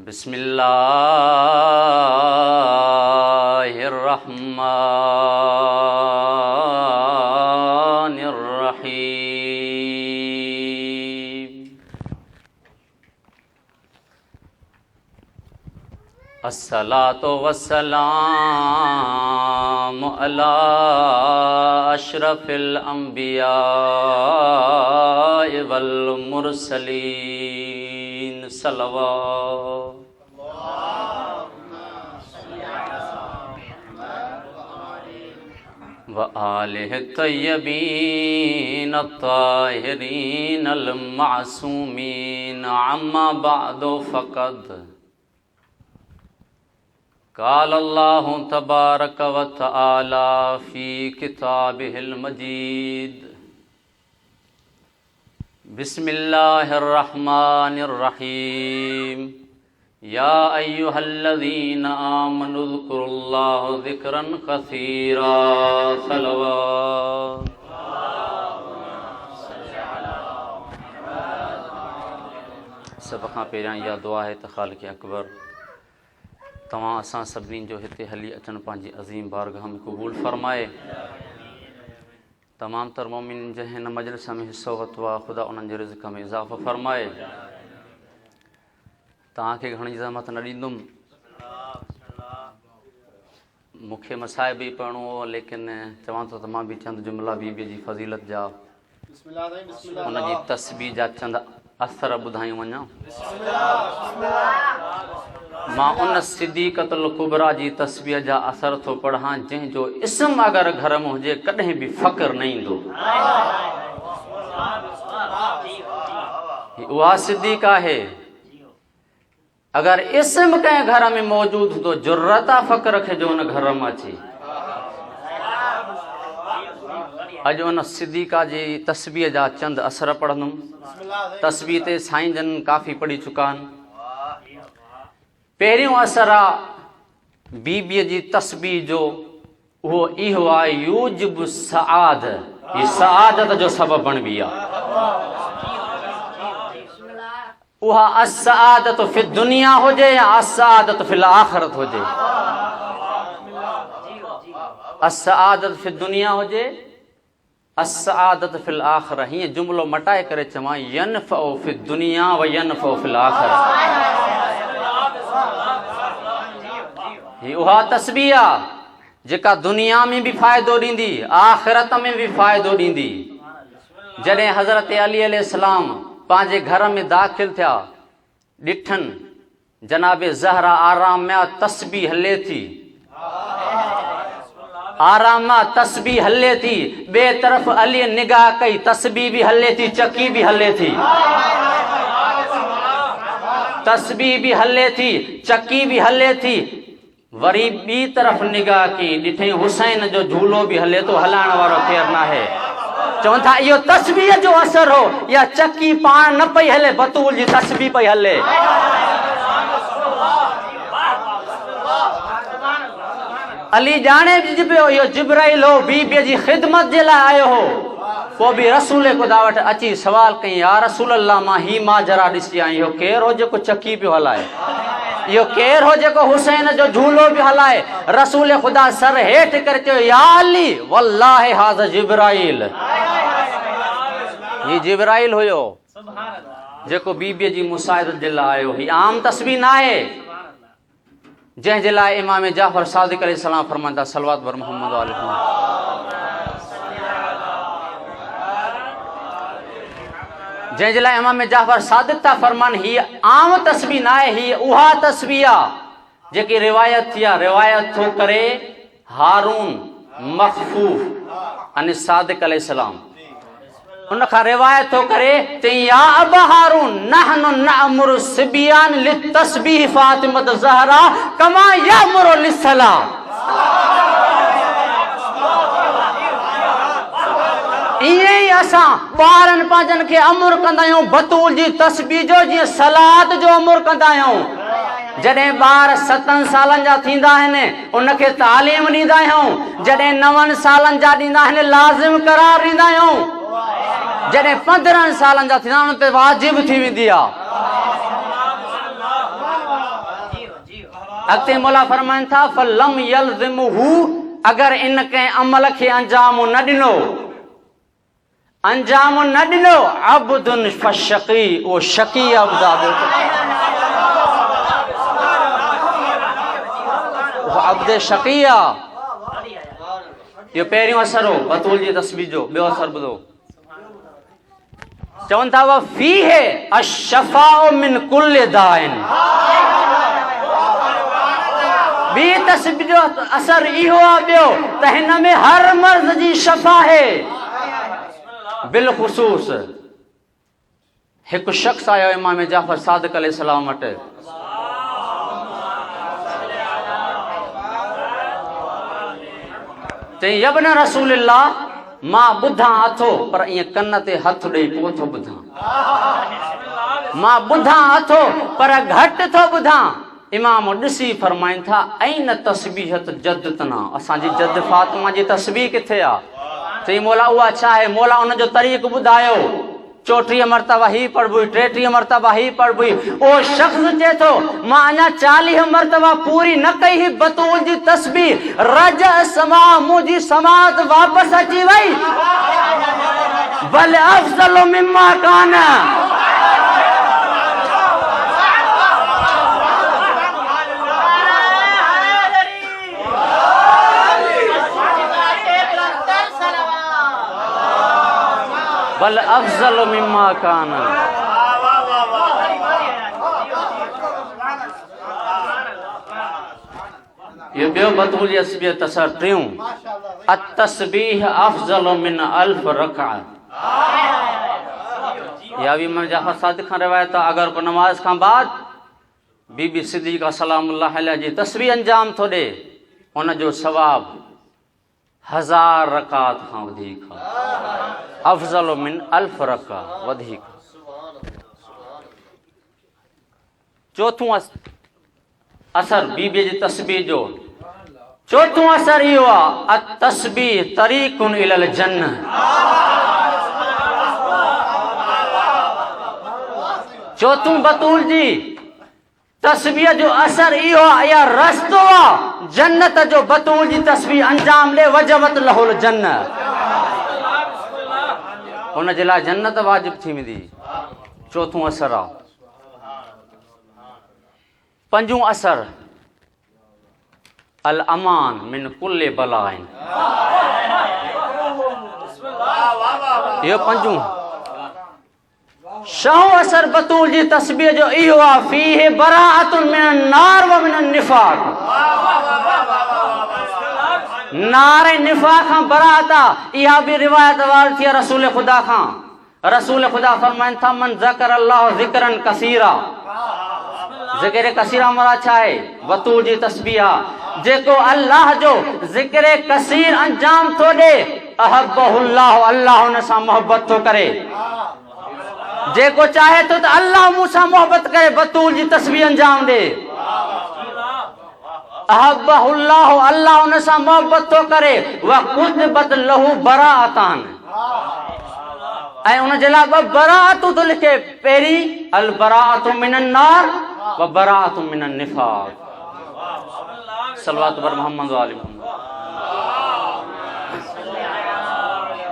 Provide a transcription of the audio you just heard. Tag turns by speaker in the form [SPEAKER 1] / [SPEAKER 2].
[SPEAKER 1] बिस्मिल्लाहिर्रहमानिर्रहीम। अस्सलातु वस्सलामु अला अशरफिल अंबिया वल मुरसलीन सल्लल्लाहु व आलिहि तय्यबीन अत्ताहिरीन अल मासूमीन अम्मा बअदु फ़क़द क़ाल अल्लाहु तबारक व तआला फ़ी किताबिहिल मजीद। बिस्मिल्लाहिर्रहमानिर्रहीम। या अय्युहल्लज़ीना आमनु ज़कुरुल्लाह ज़िक्रन कसीरा। सल्लल्लाहु सभ खां पहिरियां इहा दुआ है त ख़ालिक़ अकबर तव्हां असां सभिनी जो हिते हली अचणु पंहिंजी अज़ीम बारगाह में क़बूल फ़रमाए। तमामु तर मोमिन जंहिं हिन मजलिस में हिसो वरितो आहे ख़ुदा उन्हनि जे रिज़्क़ में इज़ाफ़ो फ़रमाए। तव्हांखे घणी ज़हमत न ॾींदुमि, मूंखे मसाइब बि पढ़णो हो, लेकिन चवां थो त मां बि चंद जुमिला बीबीअ जी फ़ज़ीलत जा उनजी तस्बीह जा चंद असर ॿुधायूं वञा। मां उन सिद्दीक़तुल कुबरा जी तस्बीह जा असर थो पढ़ां जंहिंजो इस्म अगरि घर में हुजे कॾहिं बि फ़क़्र न ईंदो। उहा सिद्दीक़ आहे, अगर इस्म कंहिं घर में मौजूद हूंदो जुर्रत आहे फ़क़्र खे जो उन घर में अचे। अॼु उन सिद्दीक़ा जी तस्बीह जा चंद असर पढ़ंदुमि। तस्बीह ते साईं जन काफ़ी पढ़ी चुका आहिनि। पहिरियों असर आहे बीबीअ जी तस्बीह जो, उहो इहो आहे यूजिबु सआद, हीअ सआदत जो सबबु बणबी आहे। उहा अस्सआदत फि दुनिया हुजे या अस्सआदत फिल आख़िरत हुजे। अस्सआदत फि दुनिया हुजे, अस्सआदत फिल आख़िरत। हीअं जुमिलो मटाए करे चवां यनफ़उ फि दुनिया व यनफ़उ फिल आख़िरत। हीअ उहा तस्बीह आहे जेका दुनिया में बि फ़ाइदो ॾींदी, आख़िरत में बि फ़ाइदो ॾींदी। जॾहिं हज़रत अली अलैहिस्सलाम पंहिंजे घर में दाख़िल थिया, ॾिठनि जनाबे ज़हरा आराम में तस्बीह हले थी, आराम में तस्बीह हले थी। ॿिए तरफ़ अली निगाह कई, तस्बीह बि हले थी, चकी बि हले थी। तस्बीह बि हले थी, चकी बि हले थी। वरी ॿी तरफ़ निगाह की, ॾिठई हुसैन जो झूलो बि हले थो, हलाइण वारो केरु न आहे। चवनि था इहो तस्बीह जो असर हो, या चकी पाण न पई हले, बतूल जी तस्बीह पई हले। अली ॼाणे बि पियो इहो जिब्राइल हो, बीबीअ जी ख़िदमत जे लाइ आयो हो। पोइ बि रसूल ख़ुदा वटि अची सवाल कई, या रसूल अल्लाह मां ही माजरा ॾिसी आई, इहो केरु हो जेको चकी पियो हलाए? इहो केरु हो जेको हुसैन जो झूलो पियो हलाए? रसूल ख़ुदा सर हेठि करे चयो, या अली वल्लाहि हाज़ा जिब्राइल। ही जिब्राइल हुयो जेको बीबीअ जी मुसाइदत जे लाइ आयो। ही आम तस्बीह न आहे जंहिंजे लाइ इमाम जाफ़र सादिक़ अलैहिस्सलाम फरमाईंदा सलवात बर मोहम्मद अलैहि। जंहिंजे लाइ इमाम जाफ़र सादिक़ था फरमाइनि हीअ आम तस्बीह न आहे, हीअ उहा तस्बीह आहे जेकी रिवायत थी आहे। रिवायत थो करे हारून मख़फ़ूफ़ अने सादिक़ अलैहिस्सलाम, उन खां रिवायत थो करे चई, या अबा हारून नहनु नअमुरु सिबियान लितस्बीह फातिमत ज़हरा कमा यअमुरु लिस्सलाम। ईअं ई असां ॿारनि पंहिंजनि खे अमुर कंदा आहियूं बतूल जी तस्बीह जो, जीअं सलात जो अमुर कंदा आहियूं। जॾहिं ॿार 7 सालनि जा थींदा आहिनि उनखे तालीम ॾींदा आहियूं। जॾहिं 9 सालनि जा ॾींदा आहिनि लाज़िम करार ॾींदा आहियूं। जॾहिं 15 सालनि जा थींदा उन ते वाजिब थी वेंदी आहे। अॻिते मौला फरमाइनि था फलम यल्ज़िमहू, अगरि इन कंहिं अमल खे अंजाम न ॾिनो, अंजाम न ॾिनो, अब्दुन फशकी, उहो शकी अब्द आहे, उहो अब्द शकी आहे। इहो पहिरियों असर हो बतूल जी तस्बीह जो। ॿियो असर ॿुधो, चवनि था व फीहे अशफाउ मिन कुल्ल दाइन। ॿी तस्बीह जो असर इहो आहे ॿियो त हिन में हर मर्ज़ जी शफ़ा आहे। बिलख़ुसूस हिकु शख़्स आयो इमाम जाफ़र सादिक़ अलैहिस्सलाम वटि, चई यब्न रसूलिल्लाह, मां ॿुधां अथो पर ईअं कन ते हथ ॾेई कोन थो ॿुधां, मां ॿुधां अथो पर घटि थो ॿुधां। इमाम ॾिसी फरमाइनि था ऐं तस्बीहत जद्दतना, असांजी जद फातिमा जी तस्बीह किथे आहे? चई मौला उहा छा आहे? मौला उनजो तरीक़ो ॿुधायो। 34 मरतबा ही पढ़बी, 33 मरतबा ही पढ़बी। उहो शख़्स चए थो मां अञा 40 मरतबा पूरी न कई ही बतूल जी तस्बीह, रज समा मुंहिंजी समात वापसि अची वई। बल अफ़ज़ल मिम्मा कान, बल अफ़ज़ल मिम्मा कान। ये ॿियो बतूल जी तस्बीह असर टियों, अतस्बीह अफ़ज़ल मिन अल्फ रका। या भी इमाम जाफ़र सादिक़ खां रिवायत आहे, अगर को नमाज खां बाद बीबी सिद्दीक़ा सलामुल्लाह अलैहा जी तस्बीह अंजाम थो ॾे, उनजो सवाब 1000 रकात खां वधीक आहे। अफ़ज़ल मिन अल्फ रका, वधीक। चौथों असर बीबी जी तस्बीह जो, चौथों असर इहो आहे अतस्बीह तरीक़ुन इलल जन्नह। चौथों बतूल जी तस्बीह जो असर इहो आहे, या रस्तो आहे जन्नत जो। बतूल जी तस्बीह अंजाम ॾे वजबत लहुल जन्नत, हुनजे लाइ जन्नत वाजिब थी वेंदी। चौथों असर आहे। पंजों असर अल अमान मिन कुल्ले बलाइन, इहो पंजों। छहों असर बतूल जी तस्बीह जो इहो आहे फीहे बराअतुन मिनन नार व मिनन निफाक, नारे निफाक खां बराअत आहे। इहा बि रिवायत वार थी रसूल ख़ुदा खां। रसूल ख़ुदा फरमाइनि था मन ज़कर अल्लाह ज़िक्रन कसीरा, ज़िक्र कसीरा मरा छा आहे? बतूल जी तस्बीह आहे। जेको अल्लाह जो ज़िक्र कसीर अंजाम थो ॾे, अहब्बहुल्लाह, अल्लाह हुन सां मोहबत थो करे। जेको चाहे तो अल्लाह मूंसां मोहबत करे, बतूल जी तस्बीह अंजाम ॾे। अहब्बहुल्लाह, अल्लाह हुन सां मोहबत थो करे। व कुतबत लहू बराअतान, ऐं उनजे लाइ 2 बराअतूं थो लिखे। पहिरीं अल बराअतु मिनन नार व बराअतु मिनन निफाक। सलवात बर मोहम्मद वाले मोहम्मद।